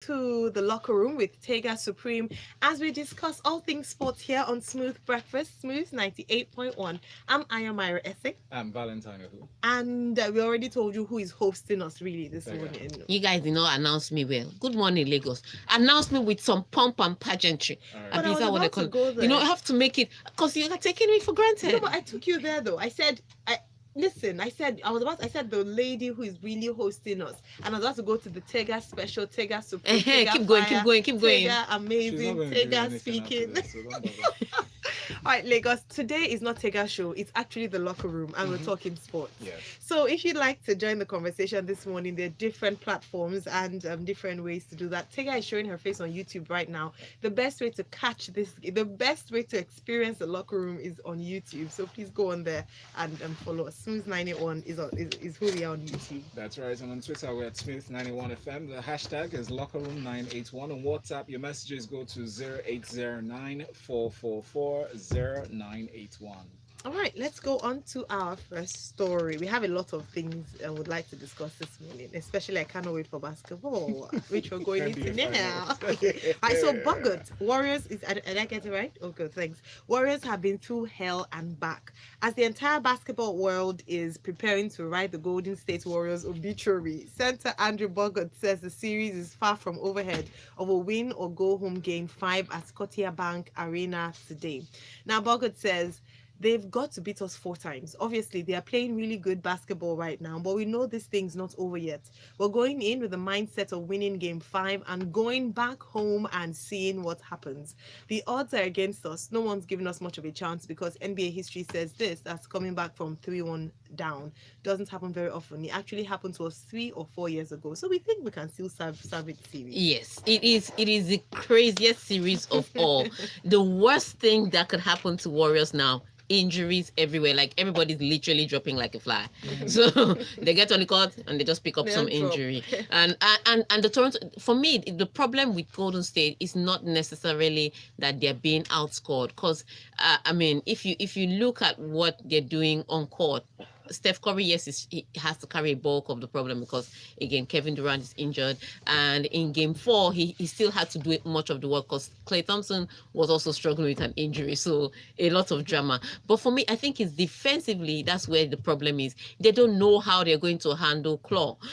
to the locker room with Tega Supreme as we discuss all things sports here on Smooth Breakfast, Smooth 98.1. I'm Ayamira Essing, I'm Valentine. and we already told you who is hosting us really this Tega. morning. You guys did not announce me well. Good morning, Lagos. Announce me with some pomp and pageantry. All But I right. was Is what they about call to it? go You know, I there. have to make it because you're taking me for No, granted. but I took you there though. I said, listen, I said the lady who is really hosting us, and I was about to go to the Tega special, Tega Supreme, Tega Keep going, keep Fire, going, keep going. Tega She's not Amazing, going to do Tega anything after Speaking. this, so don't bother. All right, Lagos. Today is not Tega show. It's actually the locker room, and we're talking sports. Yes. So if you'd like to join the conversation this morning, there are different platforms and different ways to do that. Tega is showing her face on YouTube right now. The best way to catch this, the best way to experience the locker room is on YouTube. So please go on there and follow us. Smooth 91 is who we are on YouTube. That's right. And on Twitter, we're at Smooth91FM. The hashtag is LockerRoom981. On WhatsApp, your messages go to 0809 All right, let's go on to our first story. We have a lot of things I would like to discuss this morning, especially I cannot wait for basketball, which we're going into NBA now. finals. All right, so Bogut, Warriors, did I get it right? Okay, thanks. Warriors have been through hell and back as the entire basketball world is preparing to write the Golden State Warriors obituary. Center Andrew Bogut says the series is far from overhead of a win or go home game 5 at Scotiabank Arena today. Now, Bogut says, they've got to beat us 4 times. Obviously, they are playing really good basketball right now, but we know this thing's not over yet. We're going in with the mindset of winning game 5 and going back home and seeing what happens. The odds are against us. No one's giving us much of a chance because NBA history says this, that's coming back from 3-1 down. Doesn't happen very often. It actually happened to us 3 or 4 years ago. So we think we can still serve it series. Yes, it is. It is the craziest series of all. The worst thing that could happen to Warriors now. Injuries everywhere, like everybody's literally dropping like a fly. So they get on the court and they just pick up They'll some drop. injury. And the Toronto, for me, the problem with Golden State is not necessarily that they're being outscored. Because I mean, if you look at what they're doing on court, Steph Curry, yes, he has to carry a bulk of the problem because, again, Kevin Durant is injured. And in game 4, he still had to do much of the work because Klay Thompson was also struggling with an injury. So a lot of drama. But for me, I think it's defensively, that's where the problem is. They don't know how they're going to handle Kawhi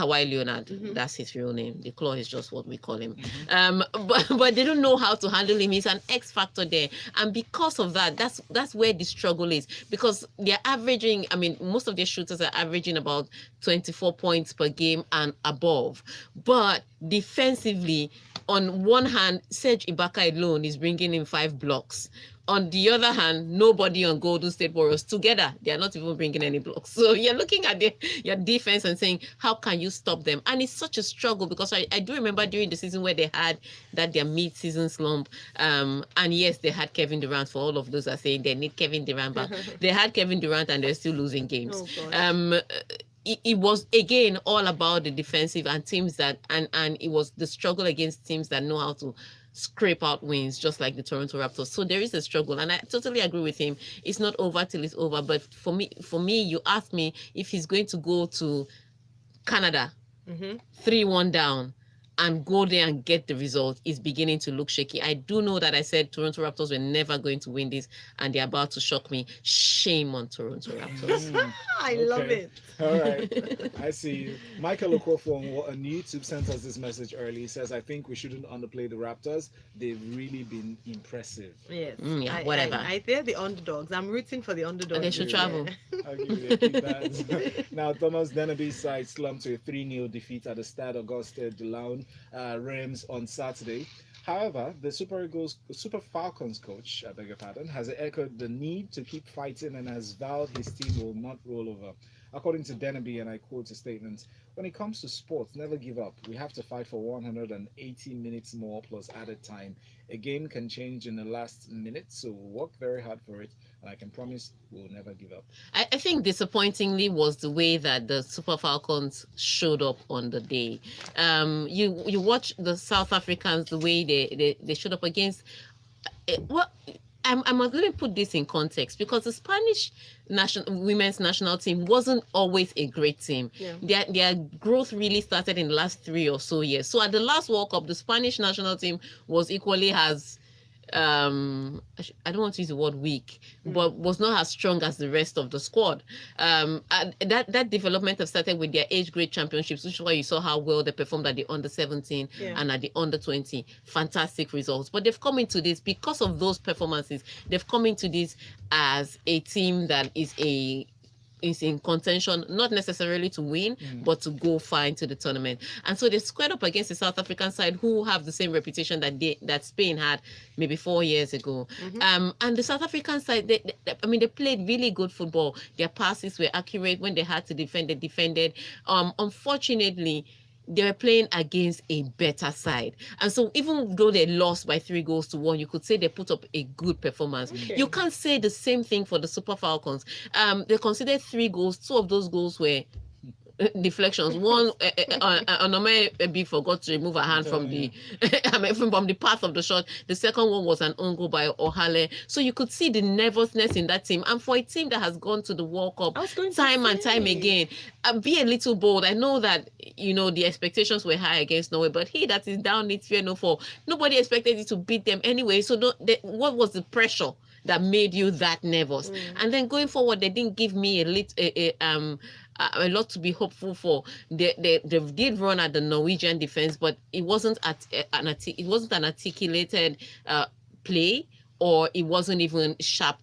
Leonard. That's his real name. The Claw is just what we call him. But they don't know how to handle him. He's an X factor there. And because of that, that's where the struggle is. Because they're averaging, I mean, most of their shooters are averaging about 24 points per game and above. But defensively, on one hand, Serge Ibaka alone is bringing in 5 blocks. On the other hand, nobody on Golden State Warriors together, they are not even bringing any blocks. So you're looking at your defense and saying, how can you stop them? And it's such a struggle because I do remember during the season where they had their mid-season slump. And yes, they had Kevin Durant. For all of those are saying they need Kevin Durant back. They had Kevin Durant and they're still losing games. Oh, It was again all about the defensive and teams that and it was the struggle against teams that know how to scrape out wins, just like the Toronto Raptors. So there is a struggle, and I totally agree with him. It's not over till it's over. But for me, you ask me if he's going to go to Canada, 3-1 down, and go there and get the result is beginning to look shaky. I do know that I said Toronto Raptors were never going to win this, and they're about to shock me. Shame on Toronto Raptors. I love it. All right. I see you. Michael Okofo on YouTube sent us this message early. He says, I think we shouldn't underplay the Raptors. They've really been impressive. Yes. Yeah, whatever. They're the underdogs. I'm rooting for the underdogs. They should travel. I'll give you keep that. Now, Thomas Denaby's side slumped to a 3-0 defeat at the Stade Auguste de Laon Reims on Saturday. However, the Super Falcons coach, I beg your pardon, has echoed the need to keep fighting and has vowed his team will not roll over. According to Denaby, and I quote his statement, when it comes to sports, never give up. We have to fight for 180 minutes more plus added time. A game can change in the last minute, so we'll work very hard for it, and I can promise we'll never give up. I think disappointingly was the way that the Super Falcons showed up on the day. You watch the South Africans, the way they showed up against. Well, I must let me put this in context because the Spanish women's national team wasn't always a great team. Yeah. Their growth really started in the last 3 or so years. So at the last World Cup, the Spanish national team was equally as I don't want to use the word weak, but was not as strong as the rest of the squad. And that development have started with their age grade championships, which is why you saw how well they performed at the under 17 and at the under 20. Fantastic results. But they've come into this because of those performances. They've come into this as a team that is in contention, not necessarily to win, but to go far into the tournament. And so they squared up against the South African side, who have the same reputation that Spain had maybe 4 years ago. And the South African side, they played really good football. Their passes were accurate. When they had to defend, they defended. Unfortunately, they were playing against a better side. And so even though they lost by 3-1, you could say they put up a good performance. You can't say the same thing for the Super Falcons. They considered 3 goals. 2 of those goals were deflections. One, Onome Ebi forgot to remove her hand from the from the path of the shot. The second one was an own goal by Ohale. So you could see the nervousness in that team. And for a team that has gone to the World Cup time and time again, be a little bold. I know that the expectations were high against Norway, but he that is down needs fear no fall. Nobody expected you to beat them anyway. So what was the pressure that made you that nervous? And then going forward, they didn't give me a lot to be hopeful for. They did run at the Norwegian defense, but it wasn't an articulated play, or it wasn't even sharp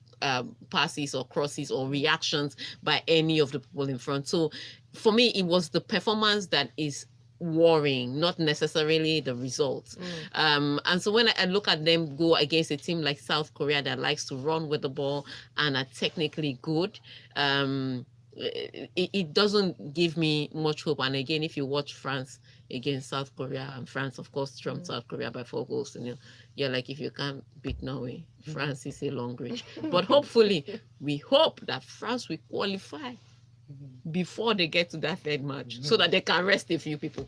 passes or crosses or reactions by any of the people in front. So for me, it was the performance that is worrying, not necessarily the results. And so when I look at them go against a team like South Korea that likes to run with the ball and are technically good, it doesn't give me much hope. And again, if you watch France against South Korea, and France, of course, trumped South Korea by 4 goals, you're like, if you can't beat Norway, France is a long reach. But hopefully, we hope that France will qualify before they get to that 3rd match, so that they can rest a few people.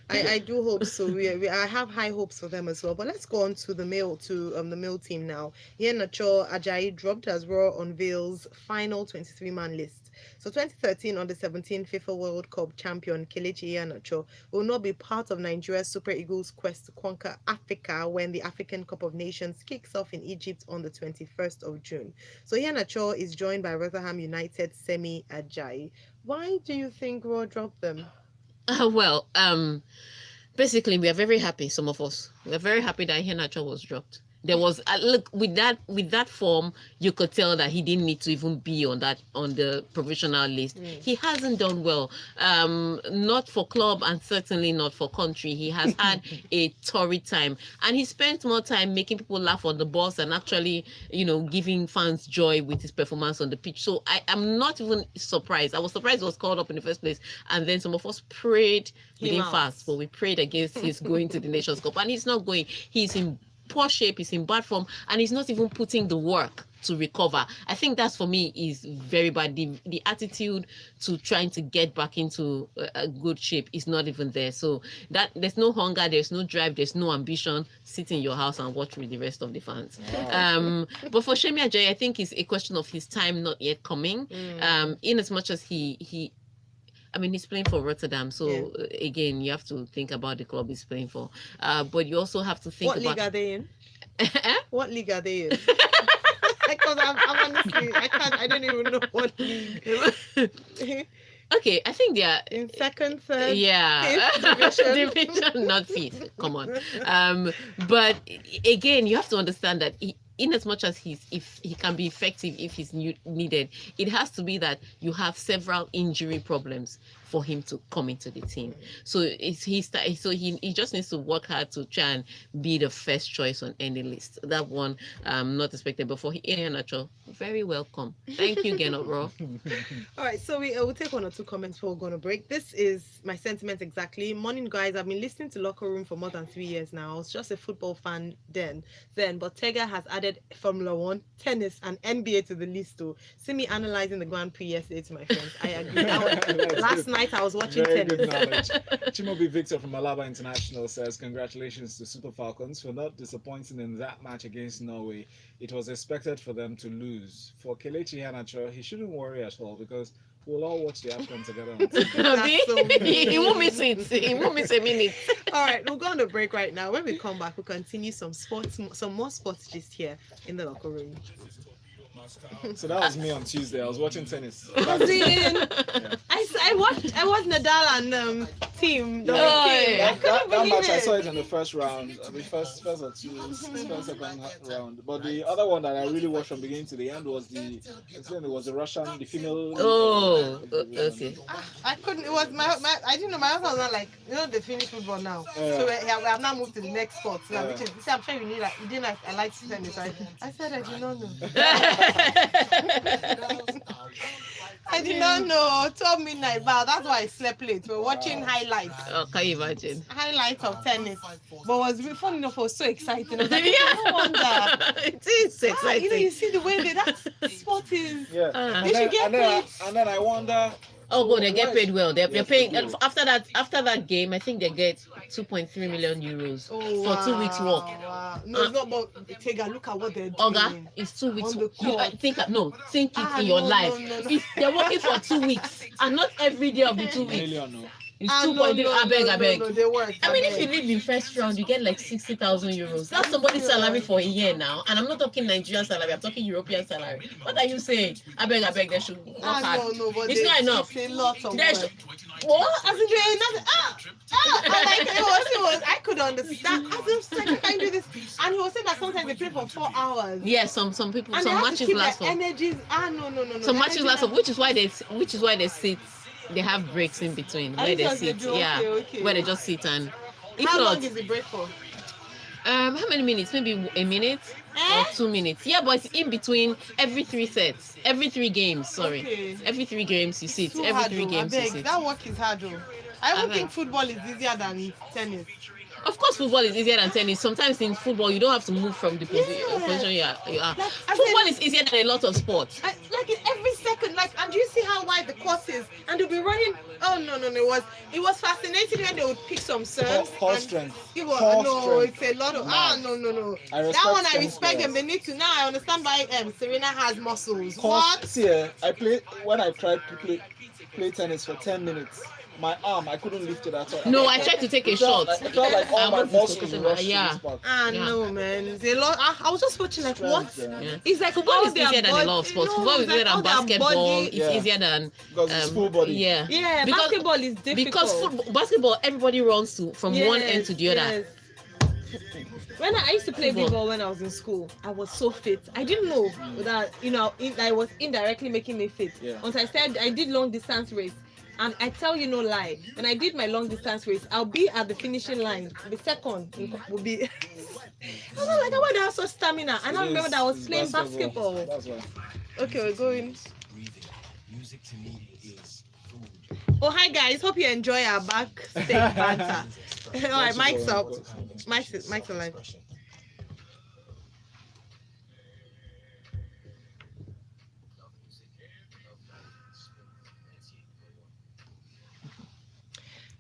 I do hope so. I have high hopes for them as well. But let's go on to the male team now. Here, Nacho Ajayi dropped as Raw unveils final 23-man list. So 2013 under-17 FIFA World Cup champion Kelechi Iheanacho will not be part of Nigeria's Super Eagles' quest to conquer Africa when the African Cup of Nations kicks off in Egypt on the 21st of June. So Iheanacho is joined by Rotherham United Semi Ajayi. Why do you think Raw dropped them? Basically, we are very happy, some of us. We are very happy that Iheanacho was dropped. There was look with that form, you could tell that he didn't need to even be on the provisional list. He hasn't done well, not for club and certainly not for country. He has had a torrid time, and he spent more time making people laugh on the bus and actually, giving fans joy with his performance on the pitch. So I am not even surprised. I was surprised he was called up in the first place, and then some of us prayed we didn't fast, but we prayed against his going to the Nations Cup, and he's not going. He's in poor shape, he's in bad form, and he's not even putting the work to recover. I think that's, for me, is very bad. The attitude to trying to get back into a good shape is not even there. So that there's no hunger, there's no drive, there's no ambition. Sit in your house and watch with the rest of the fans. Wow. But for Shemi Ajayi, I think it's a question of his time not yet coming. In as much as he's playing for Rotterdam, so again, you have to think about the club he's playing for. But you also have to think what about... league are they in? What league are they in? Because I'm honestly, I don't even know what league. Okay, I think they are in 2nd, 3rd, yeah, 5th division, not 5th. Come on. But again, you have to understand that in as much as if he can be effective if he's needed, it has to be that you have several injury problems for him to come into the team. So he just needs to work hard to try and be the first choice on any list. That one, not expected. But for Iheanacho, very welcome. Thank you, Geno Raw. All right, so we'll take 1 or 2 comments before we're going to break. This is my sentiment exactly. Morning, guys. I've been listening to Locker Room for more than 3 years now. I was just a football fan then, but Tega has added Formula 1, tennis, and NBA to the list too. See me analyzing the Grand Prix yesterday to my friends. I agree. Last night I was watching Very tennis. good knowledge. Chimobi Victor from Malaba International says, congratulations to Super Falcons for not disappointing in that match against Norway. It was expected for them to lose. For Kelechi Hanacho, he shouldn't worry at all because we'll all watch the AFCON together on TV. Abi, That's so he won't miss mean. it. He won't miss a minute. All right, we'll go on the break right now. When we come back, we'll continue some more sports just here in the locker room. So that was me on Tuesday. I was watching tennis. Was he in? Yeah. I watched Nadal and team. Oh, yeah. I couldn't That believe match I it. saw it in the first round, the first or two, first second round. But the other one that I really watched from beginning to the end was the Russian, the female. Oh, okay. I couldn't. It was my. I didn't know my husband was not like they finish football now. Yeah. So we have now moved to the next sport. So Yeah. which is, see, I'm sure you didn't like. I like tennis. I said I did not know. I did not know. 12 midnight. Wow, that's why I slept late. We're watching highlights. Oh, can you imagine? Highlights of tennis. But was fun enough. It was so exciting. I was like, no wonder. It is exciting. You see the way that sport is. Yeah. Ah. They should get paid. And then I wonder. Oh, God, they get paid well. They're Yes, paying they do. after that game. I think they get 2.3 million euros Oh, for 2 weeks work. Wow. No, it's not about Tega. Look at what they're doing. Oga, it's 2 weeks. On the You, court. think it Ah, in your no, life. no, no. If they're working for 2 weeks and not every day of the 2 weeks. Million, no. It's Ah, 2.3. I beg. No, they work. I mean, if you live in first round, you get like 60,000 euros. That's somebody's salary for a year now. And I'm not talking Nigerian salary, I'm talking European salary. What are you saying? I beg, they should work hard. No, but It's not enough. It's a lot of They work. should- What? As in doing nothing. It was. I could understand. I was like, I can do this. And he was saying that sometimes they play for 4 hours. Yeah, some people, And some they have to matches keep last their for. energies. No. Some matches Energy last for, level. which is why they sit. They have breaks in between I where they thought they sit. do. Yeah, Okay. where they just sit and. If How not, long is the break for? how many minutes? Maybe a minute or 2 minutes. Yeah, but it's in between every 3 sets, every 3 games. Sorry, Okay. every 3 games you sit. It's too Every hard, 3 though. games I you beg. sit. That work is hard though. I I even beg. think football is easier than tennis. Of course, football is easier than tennis. Sometimes in football, you don't have to move from the position you are. Like, I Football said- is easier than a lot of sports. Like in every second, and do you see how wide the course is? And they'll be running. Oh no, it was fascinating when they would pick some serves. Core and strength. It was Core no, strength. it's a lot of no. I That respect one I tennis respect them. players. They need to now. I understand why Serena has muscles. Core, What? see, when I tried to play tennis for 10 minutes. My arm, I couldn't lift it at all. No, I tried to take a It felt shot. like- It felt like I all my want to muscles focus on rushed yeah. to this part. Ah Yeah. no, man. It's a lot. I was just watching like what? Strength, yeah. Yeah. It's like Football all is their easier than a body- lot of sports. no, Football is it's easier like all than their basketball. body- It's Yeah. easier than Because it's full body. Yeah. Yeah, Because- basketball is difficult. Because basketball, everybody runs from one end to the other. When I used to play Football. b-ball when I was in school, I was so fit. I didn't know that I was indirectly making me fit. Yeah. Until I did long distance race, and I tell you no lie, when I did my long distance race, I'll be at the finishing line. The second will be. I was like, I want to have such stamina. And I It remember is- that I was it's playing basketball. That's why. Okay, we're going. Music to me is food. Oh, hi guys. Hope you enjoy our backstage banter. All right, mic's up. Mic's alive.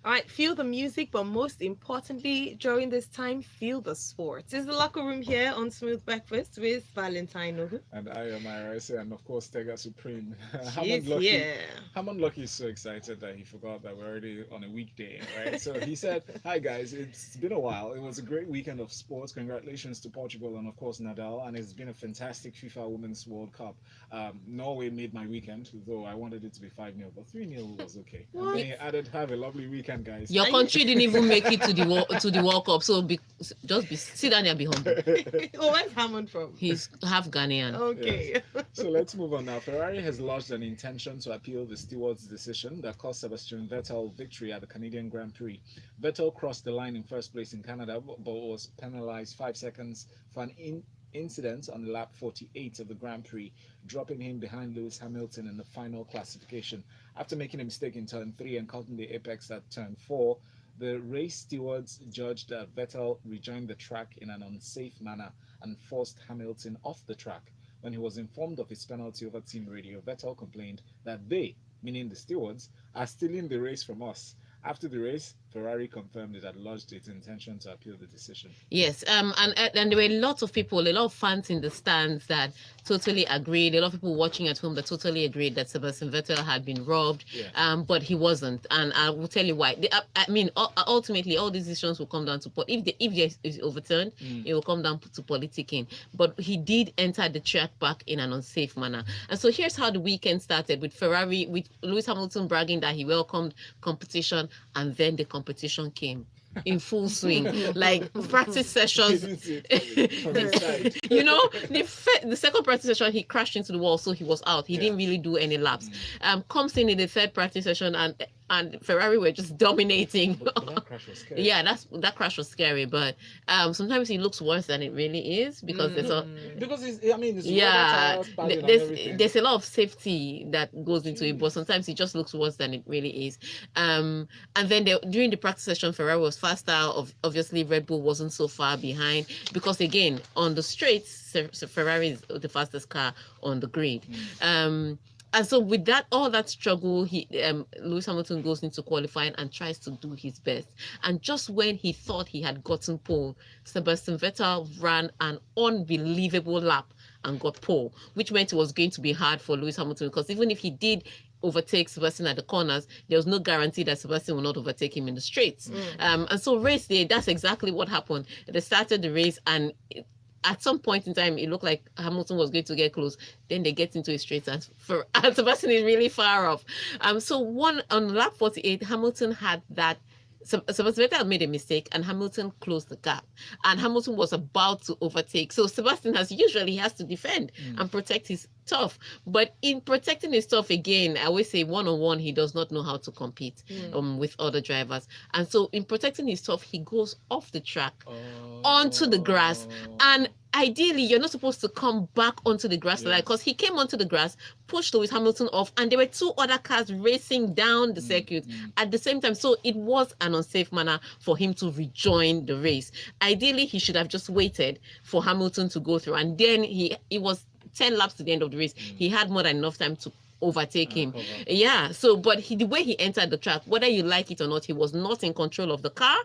All right, feel the music, but most importantly, during this time, feel the sports. This is the locker room here on Smooth Breakfast with Valentine. Ogu. And I am Irisa, and of course Tega Supreme. She's here. Hammond Lucky is so excited that he forgot that we're already on a weekday, right? So he said, "Hi guys, it's been a while. It was a great weekend of sports. Congratulations to Portugal and of course Nadal, and it's been a fantastic FIFA Women's World Cup. Norway made my weekend, though I wanted it to be 5-0, but 3-0 was okay. And then he added, "Have a lovely weekend, guys." Your country didn't even make it to the World Cup, so sit down and be humble. Oh, where's Hammond from? He's half Ghanaian. Okay. So let's move on now. Ferrari has lodged an intention to appeal the steward's decision that cost Sebastian Vettel victory at the Canadian Grand Prix. Vettel crossed the line in first place in Canada, but was penalized 5 seconds for an incident on lap 48 of the Grand Prix, dropping him behind Lewis Hamilton in the final classification. After making a mistake in turn 3 and cutting the apex at turn 4, the race stewards judged that Vettel rejoined the track in an unsafe manner and forced Hamilton off the track. When he was informed of his penalty over team radio, Vettel complained that they meaning the stewards, are stealing the race from us. After the race, Ferrari confirmed it had lodged its intention to appeal the decision. Yes, and there were lots of people, a lot of fans in the stands that totally agreed. A lot of people watching at home that totally agreed that Sebastian Vettel had been robbed. Yeah. But he wasn't, and I will tell you why. I mean, ultimately, all these decisions will come down to if it's overturned, it will come down to politicking. But he did enter the track back in an unsafe manner, and so here's how the weekend started with Ferrari, with Lewis Hamilton bragging that he welcomed competition, and then the competition came in full swing, like practice sessions. Didn't see it from the side. You know, the second practice session he crashed into the wall, so he was out. He didn't really do any laps. Comes in the third practice session, and Ferrari were just dominating. But that crash was scary. Yeah, that crash was scary, but sometimes it looks worse than it really is because there's a Because it's yeah, rubber tires, padding and everything. there's a lot of safety that goes into it, but sometimes it just looks worse than it really is. And then during the practice session, Ferrari was faster. Obviously, Red Bull wasn't so far behind because again on the straights, Ferrari is the fastest car on the grid. And so with that, all that struggle, Lewis Hamilton goes into qualifying and tries to do his best. And just when he thought he had gotten pole, Sebastian Vettel ran an unbelievable lap and got pole, which meant it was going to be hard for Lewis Hamilton because even if he did overtake Sebastian at the corners, there was no guarantee that Sebastian will not overtake him in the straights. And so race day, that's exactly what happened. They started the race and at some point in time, it looked like Hamilton was going to get close. Then they get into a straight and Sebastian is really far off. So on lap 48, Hamilton had that. Sebastian Vettel made a mistake and Hamilton closed the gap. And Hamilton was about to overtake. So Sebastian, as usually, he has to defend and protect his turf. But in protecting his turf, again, I always say one-on-one, he does not know how to compete with other drivers. And so in protecting his turf, he goes off the track onto the grass. And ideally, you're not supposed to come back onto the grass like because he came onto the grass, pushed Lewis Hamilton off, and there were two other cars racing down the circuit at the same time. So it was an unsafe manner for him to rejoin the race. Ideally, he should have just waited for Hamilton to go through, and then he was 10 laps to the end of the race. He had more than enough time to overtake him. Yeah. So, but the way he entered the track, whether you like it or not, he was not in control of the car.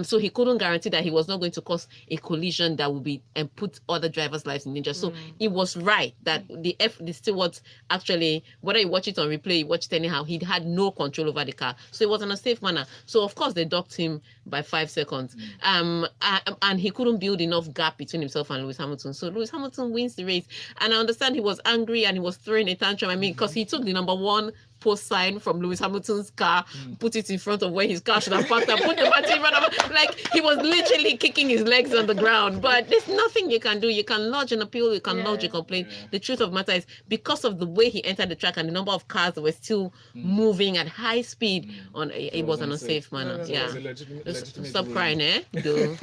So he couldn't guarantee that he was not going to cause a collision that would be and put other drivers' lives in danger. So it was right that the stewards actually, whether you watch it on replay, you watch it anyhow, he had no control over the car. So it was in a safe manner. So of course they docked him by 5 seconds. And he couldn't build enough gap between himself and Lewis Hamilton. So Lewis Hamilton wins the race. And I understand he was angry and he was throwing a tantrum. I mean, because he took the number 1 post sign from Lewis Hamilton's car, put it in front of where his car should have parked and put the battery in front of, like he was literally kicking his legs on the ground. But there's nothing you can do. You can lodge an appeal, you can lodge a complaint. The truth of the matter is because of the way he entered the track and the number of cars that were still moving at high speed, it was an unsafe manner. Stop crying, eh? Do?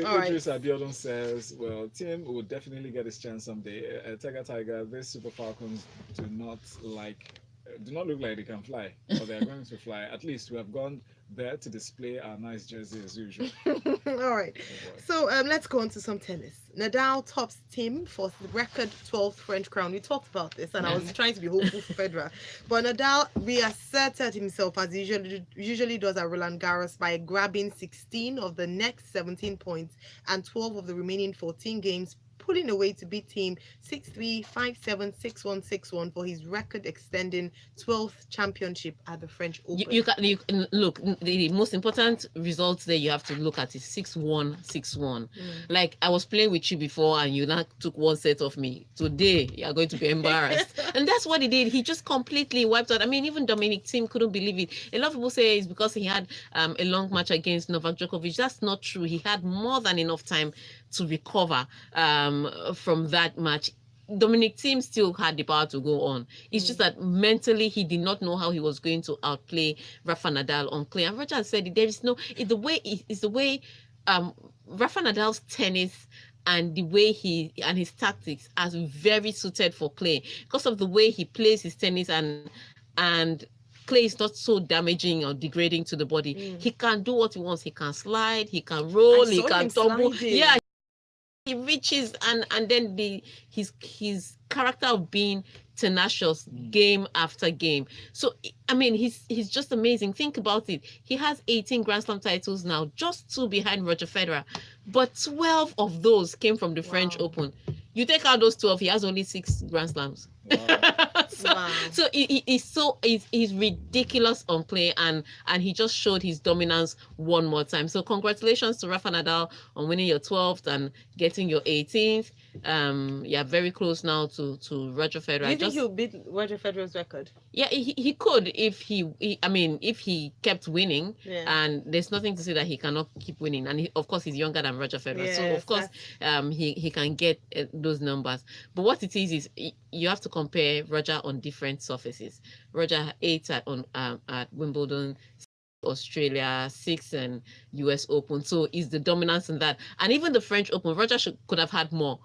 All right. Idris Abiodun says, well, Tim will definitely get his chance someday. Tega, these Super Falcons do not look like they can fly, or they are going to fly. At least we have gone there to display our nice jersey as usual. All right. So let's go on to some tennis. Nadal tops Tim for the record 12th French crown. We talked about this, and I was trying to be hopeful for Federer, but Nadal reasserted himself as he usually does at Roland Garros by grabbing 16 of the next 17 points and 12 of the remaining 14 games, pulling away to beat Team 6-3, 5-7, 6-1, 6-1 for his record-extending 12th championship at the French Open. You can look, the most important results there you have to look at is 6-1, 6-1. Like I was playing with you before and you now took one set off me. Today, you are going to be embarrassed. And that's what he did. He just completely wiped out. I mean, even Dominic Thiem couldn't believe it. A lot of people say it's because he had a long match against Novak Djokovic. That's not true. He had more than enough time to recover from that match. Dominic Thiem still had the power to go on. It's just that mentally he did not know how he was going to outplay Rafa Nadal on clay. And Roger said there is no. It's the way Rafa Nadal's tennis and the way he and his tactics are very suited for clay because of the way he plays his tennis and clay is not so damaging or degrading to the body. He can do what he wants. He can slide. He can roll. He can tumble. Yeah. he reaches, and then his character of being tenacious game after game. So I mean, he's just amazing. Think about it. He has 18 Grand Slam titles now, just 2 behind Roger Federer, but 12 of those came from the French Wow. Open. You take out those 12, he has only 6 Grand Slams. Wow. so Wow. so he's ridiculous on play, and he just showed his dominance one more time. So congratulations to Rafa Nadal on winning your 12th and getting your 18th. Yeah, very close now to Roger Federer. Do you think he'll beat Roger Federer's record? Yeah, he could if if he kept winning, Yeah. and there's nothing to say that he cannot keep winning. And of course, he's younger than Roger Federer, so Yes, of course, he can get those numbers. But what it is you have to compare Roger on different surfaces. Roger 8 at Wimbledon, Australia, 6 and US Open. So is the dominance in that, and even the French Open, Roger could have had more.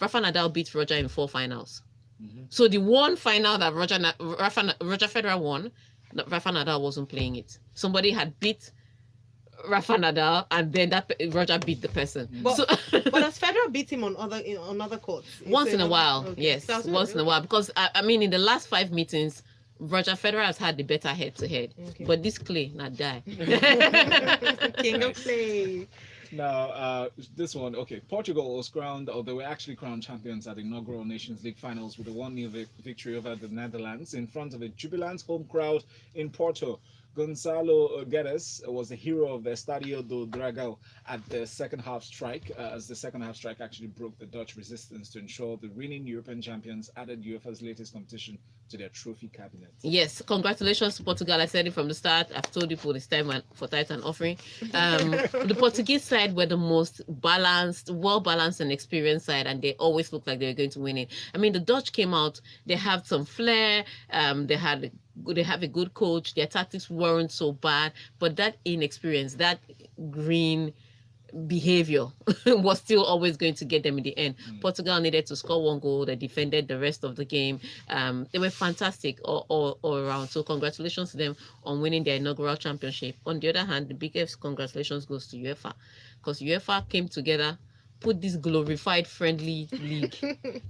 Rafa Nadal beat Roger in 4 finals. So the one final that Roger Federer won, Rafa Nadal wasn't playing it. Somebody had beat Rafa Nadal, and then Roger beat the person. But, So but has Federer beat him on other courts? once in a another- while, okay. yes, So I was once in a while, because I mean, in the last 5 meetings, Roger Federer has had the better head-to-head, Okay. but this clay not die. King of play. Now, this one, okay. Portugal was crowned, or they were actually crowned champions at the inaugural Nations League finals with a 1-0 victory over the Netherlands in front of a jubilant home crowd in Porto. Gonzalo Guedes was the hero of the Estadio do Dragão at the second half strike, as the second half strike actually broke the Dutch resistance to ensure the reigning European champions added UEFA's latest competition to their trophy cabinet. Yes, congratulations to Portugal. I said it from the start. I've told you for this time for tithe and offering. The Portuguese side were the most balanced, well-balanced and experienced side, and they always looked like they were going to win it. I mean, the Dutch came out, they have some flair, they have a good coach, their tactics weren't so bad, but that inexperience, that green behavior was still always going to get them in the end. Portugal needed to score 1 goal. They defended the rest of the game. They were fantastic all around. So congratulations to them on winning their inaugural championship. On the other hand, the biggest congratulations goes to UEFA, because UEFA came together, put this glorified friendly league,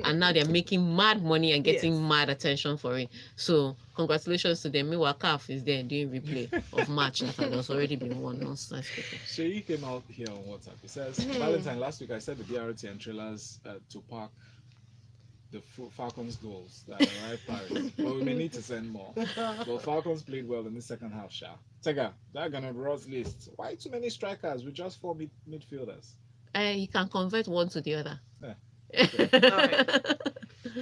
and now they're making mad money and getting mad attention for it. So congratulations to them. Meanwhile, CAF is there doing replay of match that has already been won. Nonsense people. She came out here on WhatsApp. He says, Valentine, last week I said the BRT and trailers to park the Falcons goals that arrived Paris. But we may need to send more. But Falcons played well in the second half, Sha. Tega, that gonna Ross list. Why too many strikers with just 4 midfielders? You can convert one to the other. Alright.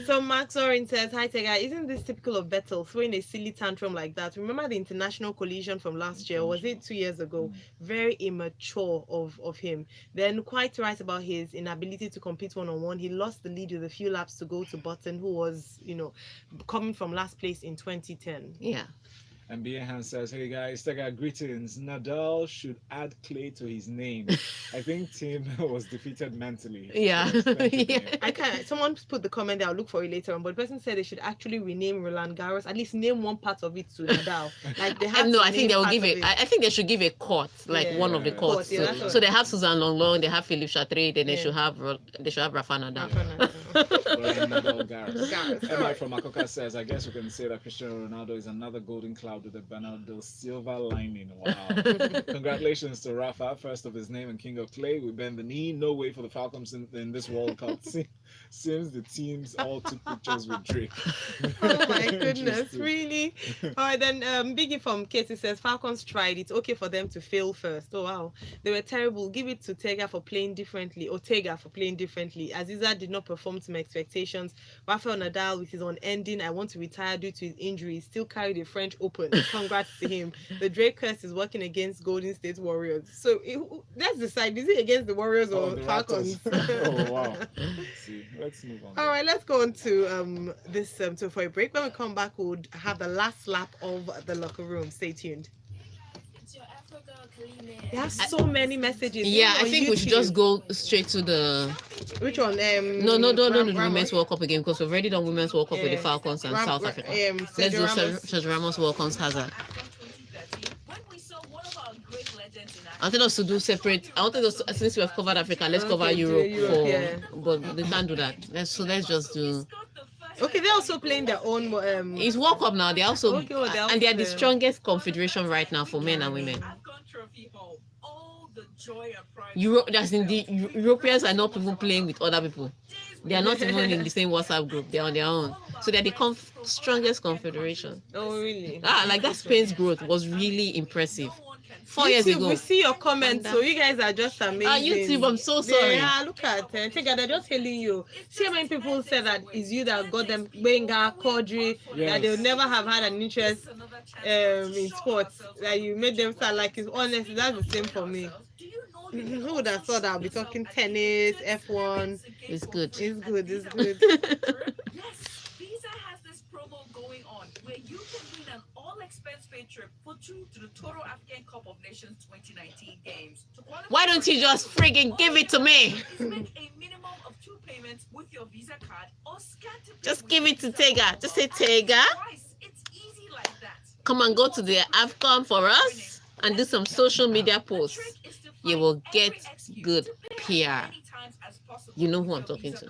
So Max Oren says, hi Tega, isn't this typical of Vettel throwing a silly tantrum like that? Remember the international collision from last year? Was it 2 years ago? Very immature of him. Then quite right about his inability to compete one-on-one. He lost the lead with a few laps to go to Button, who was, coming from last place in 2010. Yeah. And Biahan says, hey guys, Tega, greetings. Nadal should add clay to his name. I think Tim was defeated mentally. Yeah. Yeah. Someone put the comment there, I'll look for it later on, but the person said they should actually rename Roland Garros, at least name one part of it to Nadal. Like they have No, to I think name they will part give of it. I think they should give a court, like Yeah. one of the Yeah. courts. Court, yeah, that's so, what- so they have Suzanne Longlong, they have Philippe Chatrier, then they Yeah. should have Rafa Nadal. Roland Nadal Garros. Garros. Emma from Makoka says, I guess we can say that Cristiano Ronaldo is another golden cloud with a Bernardo Silva lining. Wow. Congratulations to Rafa, first of his name and king of clay. We bend the knee. No way for the Falcons in this World Cup. Seems the teams all took pictures with Drake. Oh my goodness, Interesting. really? All right, then Biggie from Katie says Falcons tried. It's okay for them to fail first. Oh wow, they were terrible. Give it to Tega for playing differently, or Tega for playing differently. Aziza did not perform to my expectations. Rafael Nadal with his unending "I want to retire" due to his injuries still carried the French Open. Congrats to him. The Drake curse is working against Golden State Warriors. So let's decide: is it against the Warriors or the Falcons? Raptors. Oh wow. See, let's move on. All right, let's go on to this to for a break. When we come back, we'll have the last lap of the locker room. Stay tuned. We have so many messages. Yeah, even I on think we should YouTube. just go straight to the. Which one? No, don't do the Ramos? Women's World Cup again, because we've already done Women's World Cup with the Yeah. Falcons and South Africa. Let's Sergio do Ramos. Sergio Ramos welcomes Hazard. When we saw one of our great I wanted us to do separate. I wanted us to, since we have covered Africa, let's cover Okay, do Europe. Europe, yeah. But they can't do that. Let's just do. Okay, they're also playing their own. It's World Cup now. They're also Okay, well, they're and they are the also- strongest confederation right now for men and women. That's in the Europeans are not even playing with other people. They are not even in the same WhatsApp group. They're on their own. So they're the strongest confederation. Oh, really? Like that Spain's growth was really impressive. 4 years YouTube, ago. we see your comments, so you guys are just amazing. YouTube, I'm so sorry. Yeah, look at Tega, they're just hailing you. See how many people said that it's you that got them Benga, Kodri, that they'll never have had an interest in sports. That you made them sound like it's honest. That's the same for me. Who would have thought I'll be talking tennis, F1? It's good. It's good, it's good. Yes, Visa has this promo going on where you can win an all-expense paid trip for 2 to the Total African Cup of Nations 2019 games. To qualify Why don't you just friggin' give it to me? is make a minimum of 2 payments with your Visa card or scan to pay Just with give your it to Visa Tega. card Just say at Tega. price. It's easy like that. Come and go to the AFCON for us and do some social media posts. You will get good PR. You know who I'm talking to.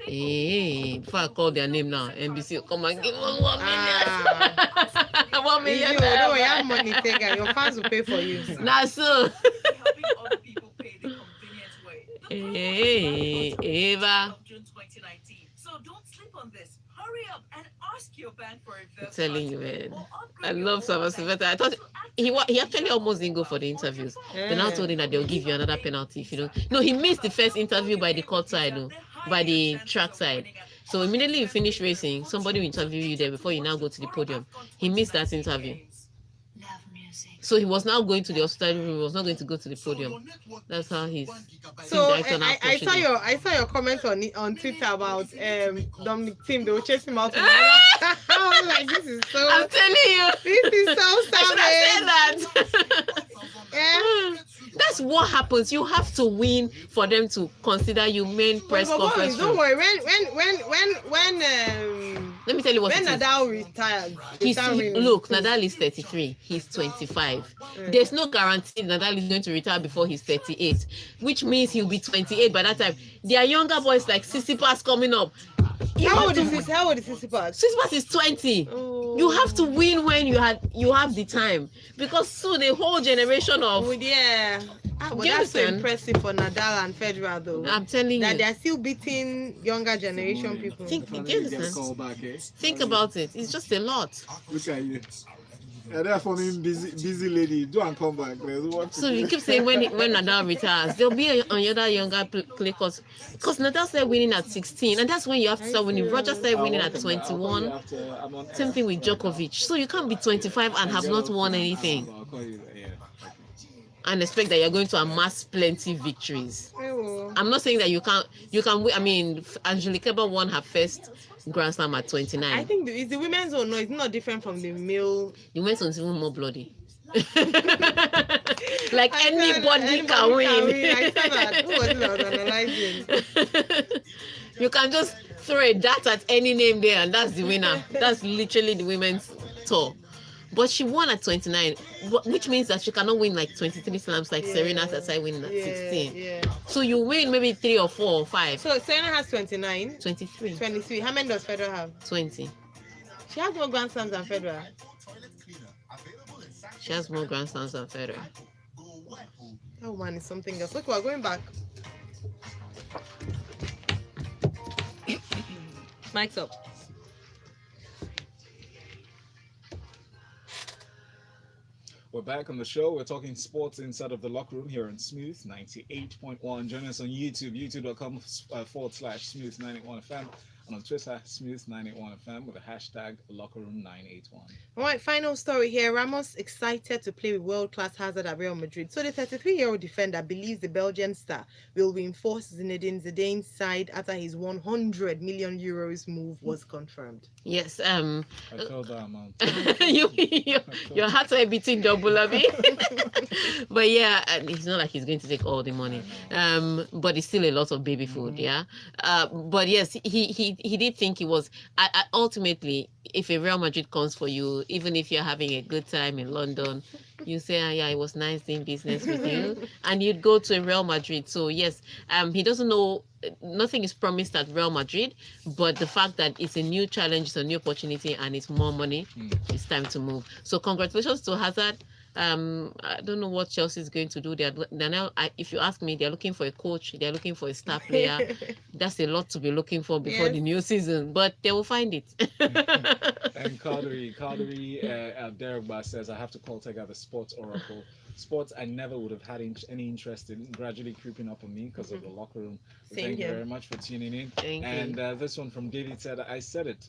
Hey, before I call their name now, NBC, come and give 1 million. 1 million. You don't worry, have money, Tega. Your fans will pay for you. Nah, so. Helping other people pay the convenient way. The promo Hey, Eva. of June 2019. So don't sleep on this. Hurry up and ask your bank for a I'm first telling you, party man. or upgrade I your love old Sava bank Sylvester. I thought he actually almost didn't go for the interviews. They now Yeah. told him that they'll give you another penalty if you don't. No, he missed the first interview by the court side, no, by the track side. So immediately you finish racing, somebody will interview you there before you now go to the podium. He missed that interview. So he was now going to the hospital room. He was not going to go to the podium. That's how he's. So director now I pushing saw him. I saw your comments on Twitter about Dominic Thiem. They will chase him out. I was like, this is so. I'm telling you. This is so I should have savage. said that. Yeah. That's what happens. You have to win for them to consider you main press But conference. don't room. worry. When Let me tell you what when it is. Nadal retires, Look, Nadal is 33. He's 25. There's no guarantee Nadal is going to retire before he's 38, which means he'll be 28 by that time. There are younger boys like Tsitsipas coming up. How old is this? How old is Tsitsipas? Tsitsipas is 20. Oh. You have to win when you have the time, because soon a whole generation of. Oh, yeah. But Do you that's so understand? impressive for Nadal and Federer, though. I'm telling That you. they're still beating younger generation people. Think, do you understand? Back, eh? Think about it. It's just a lot. Look at you. And therefore, busy lady, do and come back. There's what So you keep saying when Nadal retires, there'll be another younger player, because Nadal started winning at 16, and that's when you have to start winning. Roger started winning at 21. Same thing with Djokovic. So you can't be 25 and have not won anything and expect that you're going to amass plenty victories. Oh. I'm not saying that you can win. I mean, Angelique Kerber won her first Grand Slam at 29. I think it's the women's own. No, it's not different from the male. The women's one's even more bloody. Like anybody can win. I said that. Who was it that was analyzing? You can just throw a dart at any name there, and that's the winner. That's literally the women's tour. But she won at 29, which means that she cannot win like 23 slams like Serena started winning at 16. Yeah. So you win maybe 3 or 4 or 5. So Serena has 29. 23, 23. How many does Federer have? 20. She has more Grand Slams than Federer. She has more Grand Slams than Federer. Oh man, it's something else. Look, we're going back. Mike's up. We're back on the show. We're talking sports inside of the locker room here on Smooth 98.1. Join us on YouTube, youtube.com/smooth981fm, and on Twitter, smooth981fm with the hashtag lockerroom981. All right, final story here. Ramos excited to play with world-class hazard at Real Madrid. So the 33-year-old defender believes the Belgian star will reinforce Zinedine Zidane's side after his 100 million euros move was confirmed. Yes, I feel that amount. your hearts are beating double, Abby. But yeah, it's not like he's going to take all the money. But it's still a lot of baby food, yeah. But yes, he did think he was. Ultimately, if a Real Madrid comes for you, even if you're having a good time in London, You say, ah, yeah, it was nice doing business with you, and you'd go to Real Madrid. So yes, he doesn't know. Nothing is promised at Real Madrid, but the fact that it's a new challenge, it's a new opportunity, and it's more money, it's time to move. So congratulations to Hazard. I don't know what Chelsea is going to do. They're now, if you ask me, they're looking for a coach. They're looking for a star player. That's a lot to be looking for before Yes. the new season, but they will find it. And Kadri Derogba says, I have to call Tega the sports oracle. Sports I never would have had any interest in, gradually creeping up on me because of the locker room. Same Thank you here. very much for tuning in. Thank And you. this one from David said, I said it,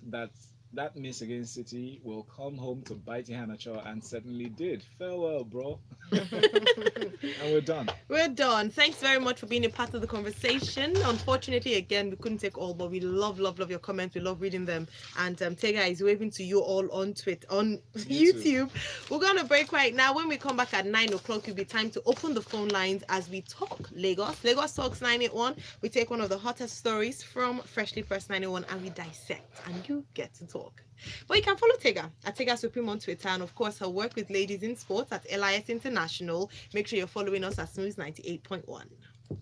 that miss against City will come home to bite Hanacho, and certainly did. Farewell, bro. And we're done. We're done. Thanks very much for being a part of the conversation. Unfortunately, again, we couldn't take all, but we love your comments. We love reading them. And Tega is waving to you all on Twitter, on YouTube. We're going to break right now. When we come back at 9 o'clock, it'll be time to open the phone lines as we talk Lagos. Lagos Talks 981. We take one of the hottest stories from Freshly Pressed 981 and we dissect, and you get to talk. But you can follow Tega at Tega Supreme on Twitter, and of course her work with ladies in sports at LIS International. Make sure you're following us at Smooth 98.1.